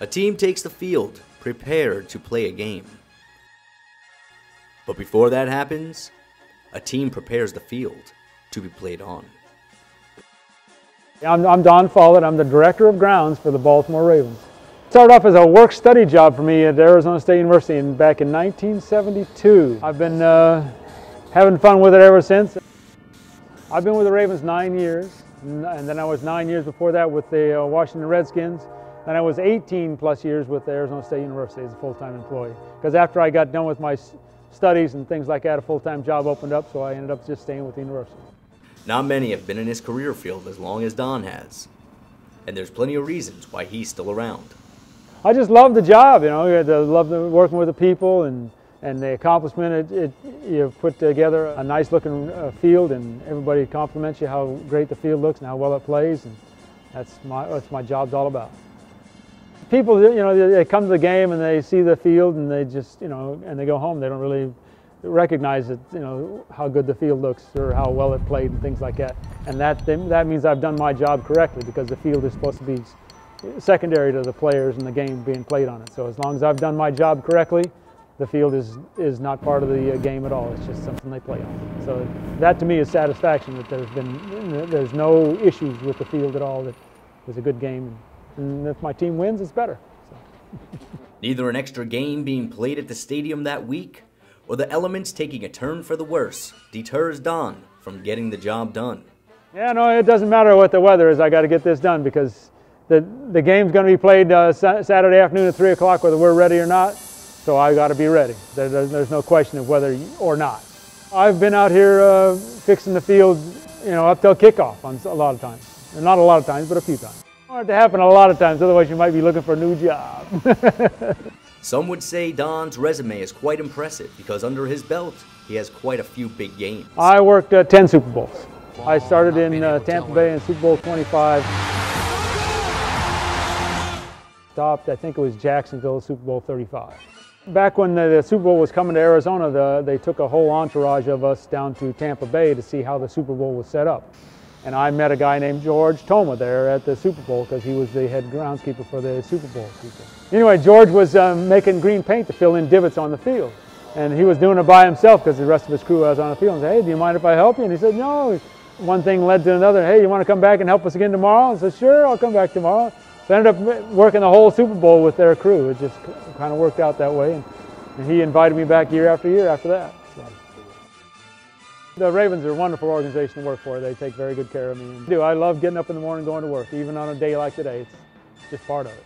A team takes the field, prepared to play a game. But before that happens, a team prepares the field to be played on. I'm Don Follett. I'm the Director of Grounds for the Baltimore Ravens. It started off as a work-study job for me at Arizona State University back in 1972. I've been having fun with it ever since. I've been with the Ravens 9 years, and then I was 9 years before that with the Washington Redskins. Then I was 18 plus years with Arizona State University as a full-time employee. Because after I got done with my studies and things like that, a full-time job opened up, so I ended up just staying with the university. Not many have been in his career field as long as Don has, and there's plenty of reasons why he's still around. I just love the job, you know. I love working with the people and the accomplishment. You put together a nice-looking field, and everybody compliments you how great the field looks and how well it plays, and that's my job's all about. People, you know, they come to the game and they see the field and they just, you know, and they go home. They don't really recognize it, you know, how good the field looks or how well it played and things like that. And that means I've done my job correctly, because the field is supposed to be secondary to the players and the game being played on it. So as long as I've done my job correctly, the field is not part of the game at all. It's just something they play on. So that to me is satisfaction, that there's no issues with the field at all. That it was a good game, and if my team wins, it's better. So. Neither an extra game being played at the stadium that week or the elements taking a turn for the worse deters Don from getting the job done. Yeah, no, it doesn't matter what the weather is. I got to get this done, because the game's going to be played Saturday afternoon at 3 o'clock, whether we're ready or not. So I got to be ready. There's no question of whether or not. I've been out here fixing the field, you know, up till kickoff on a lot of times. Not a lot of times, but a few times. I want it to happen a lot of times, otherwise you might be looking for a new job. Some would say Don's resume is quite impressive because under his belt, he has quite a few big games. I worked 10 Super Bowls. I started in Tampa Bay in Super Bowl 25. Stopped, I think it was Jacksonville, Super Bowl 35. Back when the Super Bowl was coming to Arizona, they took a whole entourage of us down to Tampa Bay to see how the Super Bowl was set up. And I met a guy named George Toma there at the Super Bowl, because he was the head groundskeeper for the Super Bowl people. Anyway, George was making green paint to fill in divots on the field. And he was doing it by himself because the rest of his crew was on the field. And said, hey, do you mind if I help you? And he said, no. One thing led to another. Hey, you want to come back and help us again tomorrow? I said, sure, I'll come back tomorrow. So I ended up working the whole Super Bowl with their crew. It just kind of worked out that way. And he invited me back year after that. So. The Ravens are a wonderful organization to work for. They take very good care of me. I love getting up in the morning and going to work, even on a day like today. It's just part of it.